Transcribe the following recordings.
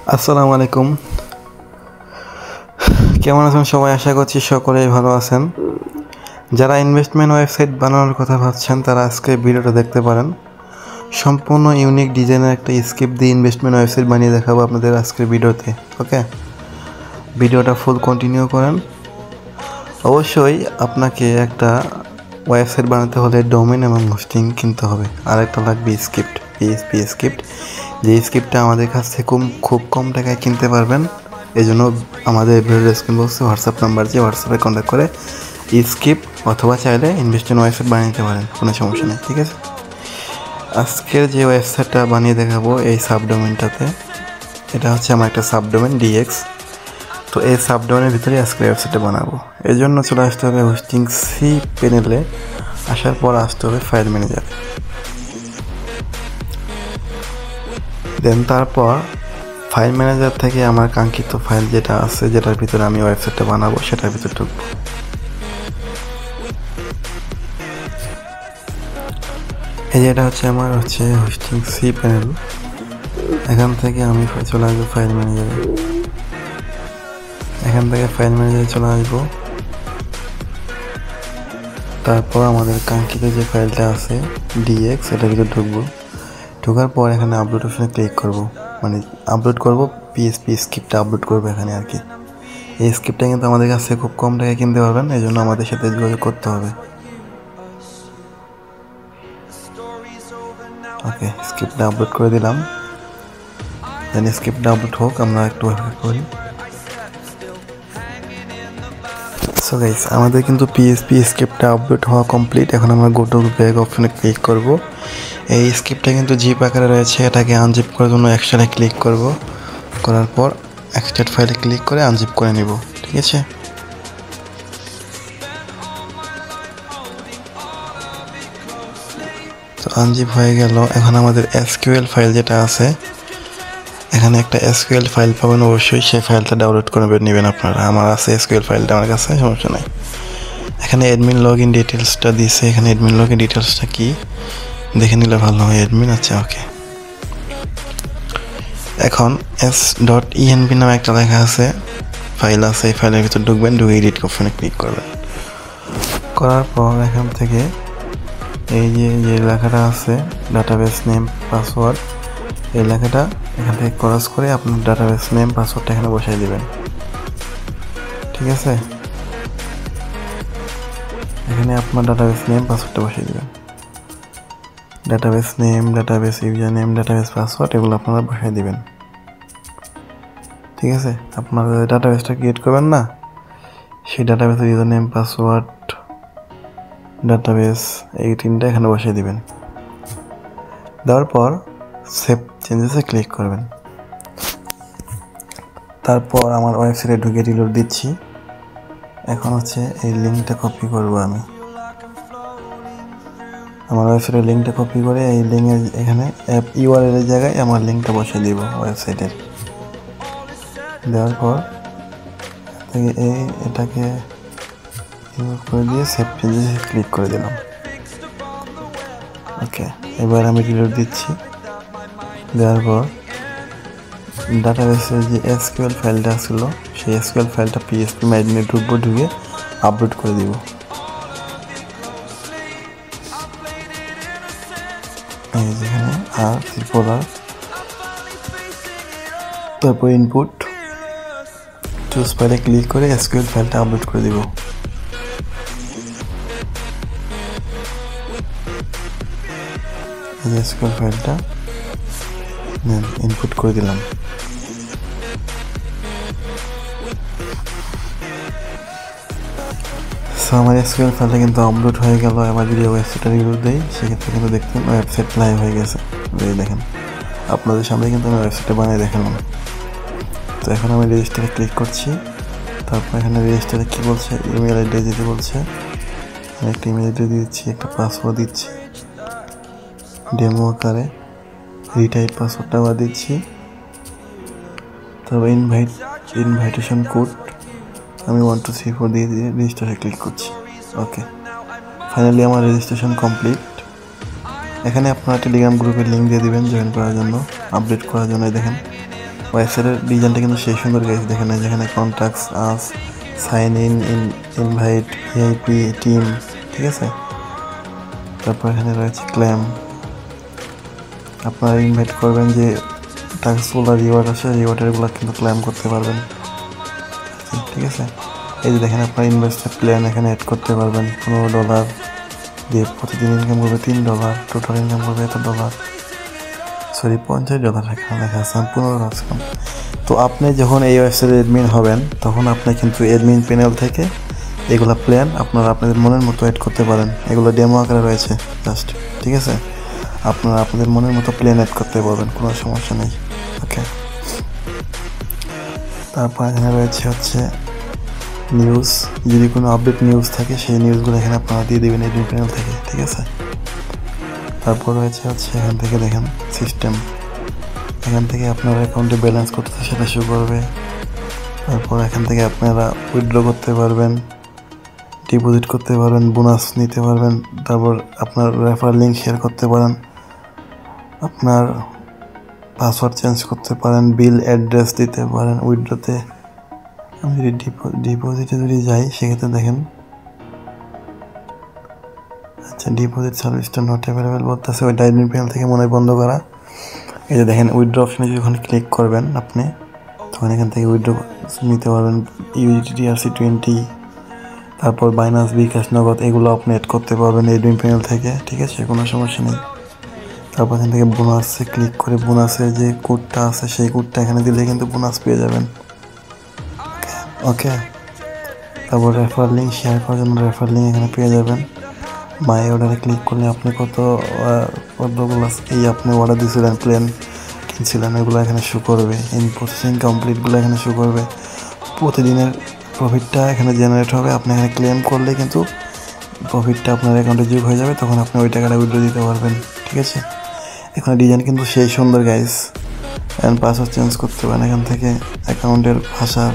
আসসালামু আলাইকুম। কেমন আছেন সবাই? আশা করছি সকলেই ভালো আছেন। যারা ইনভেস্টমেন্ট ওয়েবসাইট বানানোর কথা ভাবছেন তারা আজকে ভিডিওটা দেখতে পারেন। সম্পূর্ণ ইউনিক ডিজাইনের একটা স্ক্রিপ্ট দিয়ে ইনভেস্টমেন্ট ওয়েবসাইট বানিয়ে দেখাবো আপনাদের আজকের ভিডিওতে। ওকে, ভিডিওটা ফুল কন্টিনিউ করেন। অবশ্যই আপনাকে একটা ওয়েবসাইট বানাতে হলে ডোমেন এবং হোস্টিং কিনতে হবে, আর একটা লাগবে স্ক্রিপ্ট, পিএইচপি স্ক্রিপ্ট। যে স্ক্রিপ্টটা আমাদের কাছ থেকে খুব কম টাকায় কিনতে পারবেন। এই জন্য আমাদের ভিডিও ডেসক্রিপশন বক্সে হোয়াটসঅ্যাপ নাম্বার দিয়ে হোয়াটসঅ্যাপে কন্ট্যাক্ট করে স্ক্রিপ্ট অথবা চাইলে ইনভেস্টমেন্ট ওয়েবসাইট বানিয়ে নিতে পারেন, কোনো সমস্যা নেই। ঠিক আছে, আজকের যে ওয়েবসাইটটা বানিয়ে দেখাবো এই সাবডোমেনটাতে, এটা হচ্ছে আমার একটা সাবডোমেন ডিএক্স। তো এই সাবডোমেনের ভিতরে আজকে ওয়েবসাইটটা বানাবো। এই জন্য চলে আসতে হবে হোস্টিং সি প্যানেলে। আসার পর আসতে হবে ফাইল ম্যানেজার, দেন তারপর ফাইল ম্যানেজার থেকে আমার কাঙ্ক্ষিত ফাইল যেটা আছে, যেটার ভিতরে আমি ওয়েবসাইটটা বানাবো, সেটার ভিতরে ঢুকবো। এই যে এটা হচ্ছে আমার হোস্টিং সি প্যানেল। এখান থেকে আমি চলে আসবো ফাইল ম্যানেজারে। এখান থেকে ফাইল ম্যানেজারে চলে আসবো। তারপর আমাদের কাঙ্ক্ষিত যে ফাইলটা আছে ডিএক্স, এটার ভিতরে ঢুকবো। ঢোকার পর এখানে আপলোড অপশনে ক্লিক করব, মানে আপলোড করব, পিএইচপি স্ক্রিপ্টটা আপলোড করবো এখানে আর কি। এই স্ক্রিপ্টটা কিন্তু আমাদের কাছে খুব কম টাকায় কিনতে পারবেন, এই জন্য আমাদের সাথে যোগাযোগ করতে হবে। ওকে, স্ক্রিপ্টটা আপলোড করে দিলাম। দেন স্ক্রিপ্টটা আপলোড হোক, আমরা একটু অপেক্ষা করি। সো গাইস, আমাদের কিন্তু পিএইচপি স্ক্রিপ্টটা আপলোড হওয়া কমপ্লিট। এখন আমরা গো টু ব্যাক অপশনে ক্লিক করব। এই স্ক্রিপ্টটা কিন্তু জিপ আকারে রয়েছে, এটাকে আনজিপ করার জন্য অ্যাকশনে ক্লিক করব। করার পর এক্সট্রাক্ট ফাইলে ক্লিক করে আনজিপ করে নিব। ঠিক আছে, তো আনজিপ হয়ে গেল। এখন আমাদের এসকিউএল ফাইল যেটা আছে, এখানে একটা এসকিউএল ফাইল পাবেন, অবশ্যই সেই ফাইলটা ডাউনলোড করে নেবেন আপনারা। আমার আছে এসকিউএল ফাইলটা আমার কাছে, সমস্যা নাই। এখানে অ্যাডমিন লগ ইন ডিটেলসটা দিয়েছে, এখানে অ্যাডমিন লগ ইন ডিটেলসটা কি দেখে নিলে ভালো হয়। অ্যাডমিন, আচ্ছা ওকে। এখন s.env নামে একটা লেখা আছে, ফাইল আছে, এই ফাইলের ভিতর ঢুকবেন, ঢুকে এডিট অপশনে ক্লিক করবেন। করার পর এখান থেকে এই যে লেখাটা আছে ডাটাবেস নেম পাসওয়ার্ড, এই লেখাটা এখান থেকে ক্রস করে আপনার ডাটাবেস নেম পাসওয়ার্ডটা এখানে বসাই দিবেন। ঠিক আছে, এখানে আপনার ডাটাবেস নেম পাসওয়ার্ডটা বসিয়ে দিবেন। Database name, database user name, database password, এগুলো আপনারা বসাই দিবেন। ঠিক আছে, আপনারা ডাটাবেসটা ক্রিয়েট করবেন না, সেই ডাটাবেসের ইউজার নেম, পাসওয়ার্ড, ডাটাবেস, এই তিনটা এখানে বসিয়ে দিবেন। দেওয়ার পর সেভ চেঞ্জেসে ক্লিক করবেন। তারপর আমার ওয়েবসাইটে ঢুকে রিলোড দিচ্ছি। এখন এই লিঙ্কটা কপি করব আমি। আমার ওয়েবসাইটের লিঙ্কটা কপি করে এই লিঙ্কের এখানে অ্যাপ ইউআরএল এর জায়গায় আমার লিঙ্কটা বসিয়ে দিব ওয়েবসাইটের। দেওয়ার পর এটাকে করে দিয়ে সেভ চেঞ্জেসে ক্লিক করে দিলাম। ওকে, এবার আমি রিলোড দিচ্ছি। দেওয়ার পর ডাটাবেসের যে এসকিউএল ফাইলটা ছিল, সেই এসকিউএল ফাইলটা পিএইচপি ম্যারিনে ঢুকবো, ঢুকে আপলোড করে দিব। এই যেখানে আর ত্রিপোলার, তারপর ইনপুট চুজ ফাইলে ক্লিক করে এসকিউএল ফাইলটা আপলোড করে দিব। এই এসকিউএল ফাইলটা ইনপুট করে দিলাম। সো আমার এসকিউএল ফাইলটা কিন্তু আপলোড হয়ে গেল। এবার যদি ওয়েবসাইটটা রিলোড দেই, সেক্ষেত্রে কিন্তু দেখতেন ওয়েবসাইট লাইভ হয়ে গেছে। দেখেন, আপনাদের সামনে কিন্তু আমি ওয়েবসাইটটা বানিয়ে দেখালাম। তো এখন আমি রেজিস্টারে ক্লিক করছি। তারপর এখানে রেজিস্টারে কী বলছে, ইমেল আইডি দিতে বলছে। আমি একটা ইমেল আইডি দিচ্ছি, একটা পাসওয়ার্ড দিচ্ছি ডেমো আকারে, রিটাইপ পাসওয়ার্ডটা আবার দিচ্ছি। তারপর ইনভাইটেশন কোড আমি 1 2 3 4 দিয়ে রেজিস্টারে ক্লিক করছি। ওকে, ফাইনালি আমার রেজিস্ট্রেশন কমপ্লিট। এখানে আপনারা টেলিগ্রাম গ্রুপের লিঙ্ক দিয়ে দিবেন জয়েন করার জন্য, আপডেট করার জন্য। দেখেন ওয়েবসাইটের ডিজাইনটা কিন্তু সেই সুন্দর গাইস, দেখেন যেখানে contacts us, sign in, invite, VIP team, ঠিক আছে। তারপর এখানে রয়েছে ক্লেম, আপনারা ইনভাইট করবেন যে টাস্কগুলো রিওয়ার্ড আসে, রিওয়ার্ডেরগুলো কিন্তু ক্লেম করতে পারবেন, ঠিক আছে। এই যে দেখেন আপনার ইনভেস্টেড প্ল্যান এখানে অ্যাড করতে পারবেন। $15 দিয়ে প্রতিদিন ইনকাম করবে $3, টোটাল ইনকাম করবে $1, সরি $50 এখানে লেখা আছে, 15 তো আপনি যখন এই ওয়েবসাইটের অ্যাডমিন হবেন তখন আপনি কিন্তু অ্যাডমিন প্যানেল থেকে এগুলা প্ল্যান আপনারা আপনাদের মনের মতো অ্যাড করতে পারেন। এগুলো ডেমো আকারে রয়েছে জাস্ট, ঠিক আছে। আপনারা আপনাদের মনের মতো প্ল্যান অ্যাড করতে পারবেন, কোনো সমস্যা নেই, ওকে। তারপর এখানে রয়েছে হচ্ছে নিউজ, যদি কোনো আপডেট নিউজ থাকে সেই নিউজগুলো এখানে আপনারা দিয়ে দেবেন অ্যাডমিন প্যানেল থেকে, ঠিক আছে। তারপর রয়েছে হচ্ছে এখান থেকে দেখেন সিস্টেম, এখান থেকে আপনার অ্যাকাউন্টে ব্যালেন্স করতে সেটা শো করবে। তারপর এখান থেকে আপনারা উইথড্র করতে পারবেন, ডিপোজিট করতে পারবেন, বোনাস নিতে পারবেন। তারপর আপনার রেফার লিঙ্ক শেয়ার করতে পারেন, আপনার পাসওয়ার্ড চেঞ্জ করতে পারেন, বিল অ্যাড্রেস দিতে পারেন উইথড্রতে। আমি যদি ডিপোজিটে যদি যাই সেক্ষেত্রে দেখেন, আচ্ছা ডিপোজিট সার্ভিসটা নট অ্যাভেলেবেল বলতেছে, ওই অ্যাডমিন প্যানেল থেকে মনে হয় বন্ধ করা। এই যে দেখেন উইথড্র অপশনে যখন ক্লিক করবেন আপনি, তখন এখান থেকে উইথড্র নিতে পারবেন USDT/ERC20, তারপর বাইনান্স, বিকাশ, নগদ, এগুলো আপনি অ্যাড করতে পারবেন অ্যাডমিন প্যানেল থেকে, ঠিক আছে, কোনো সমস্যা নেই। তারপর এখান থেকে বোনাসে ক্লিক করে বোনাসের যে কোডটা আছে সেই কোডটা এখানে দিলে কিন্তু বোনাস পেয়ে যাবেন, ওকে। তারপর রেফার লিঙ্ক শেয়ার করার জন্য রেফার লিঙ্ক এখানে পেয়ে যাবেন। মাই অর্ডারে ক্লিক করলে আপনি কতগুলো এই আপনি অর্ডার দিয়েছিলেন, প্ল্যান কিনছিলেন, এগুলো এখানে শো করবে। ইন প্রসেসিং কমপ্লিটগুলো এখানে শো করবে। প্রতিদিনের প্রফিটটা এখানে জেনারেট হবে, আপনি এখানে ক্লেম করলে কিন্তু প্রফিটটা আপনার অ্যাকাউন্টে যোগ হয়ে যাবে, তখন আপনি ওই টাকাটা উইথড্র দিতে পারবেন, ঠিক আছে। এখানে ডিজাইন কিন্তু সেই সুন্দর গাইস। অ্যান্ড পাসওয়ার্ড চেঞ্জ করতে পারেন এখান থেকে, অ্যাকাউন্টের ভাষা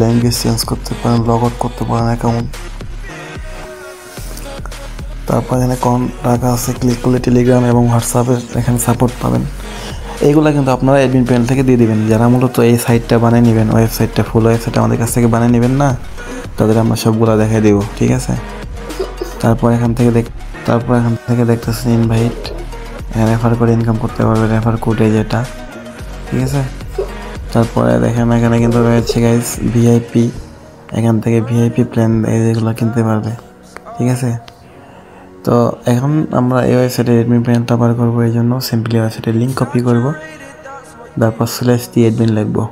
ল্যাঙ্গুয়েজ চেঞ্জ করতে পারেন, লগ আউট করতে পারেন অ্যাকাউন্ট। তারপর এখানে কোন টাকা আছে ক্লিক করলে টেলিগ্রাম এবং হোয়াটসঅ্যাপের এখানে সাপোর্ট পাবেন। এইগুলো কিন্তু আপনারা অ্যাডমিন প্যানেল থেকে দিয়ে দিবেন। যারা মূলত এই সাইটটা বানিয়ে নেবেন, ওয়েবসাইটটা ফুল ওয়েবসাইট আমাদের কাছ থেকে বানিয়ে নেবেন না, তাদের আমরা সবগুলো দেখাই দেবো, ঠিক আছে। তারপর এখান থেকে দেখতেছেন ইনভাইট, রেফার করে ইনকাম করতে পারবে, রেফার কোডে যেটা, ঠিক আছে। তারপরে দেখেন এখানে কিন্তু রয়েছে গাইস ভিআইপি, এখান থেকে ভিআইপি প্ল্যান যেগুলো কিনতে পারবে, ঠিক আছে। তো এখন আমরা এই ওয়েবসাইটের অ্যাডমিন প্যানেলটা বার করবো, এই জন্য সিম্পলি ওয়েবসাইটের লিঙ্ক কপি করব, তারপর /the admin লিখবো।